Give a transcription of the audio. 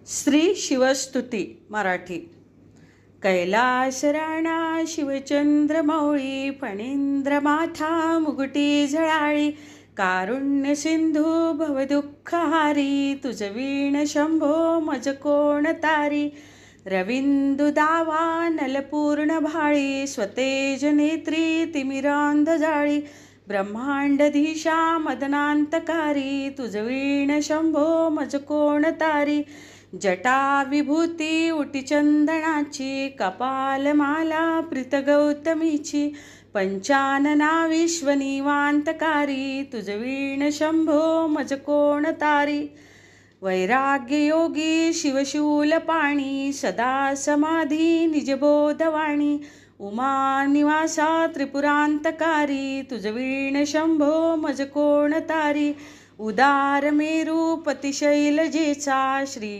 श्री शिवस्तुती मराठी. कैलास राणा शिवचंद्र मौळी फणींद्र माथा मुगटी झळाळी कारुण्य सिंधू भवदुःखहारी तुझ वीण शंभो मज कोण तारी रविंदु दावा नलपूर्ण भाळी स्वतेज नेत्री तिमिरांध जाळी ब्रह्मांडधीशा मदनांतकारी तुझ वीण शंभो मज कोण तारी जटा विभूती उटी चंदनाची कपालमाला प्रीत गौतमीची पंचानना विश्वनिवांतकारी तुझ वीण शंभो मज कोण तारी वैराग्य योगी शिवशूल पाणी सदा समाधी निजबोधवाणी उमा निवासा त्रिपुरांतकारी तुझ वीण शंभो मज कोण तारी उदार मेरू पतिशैलजेचा श्री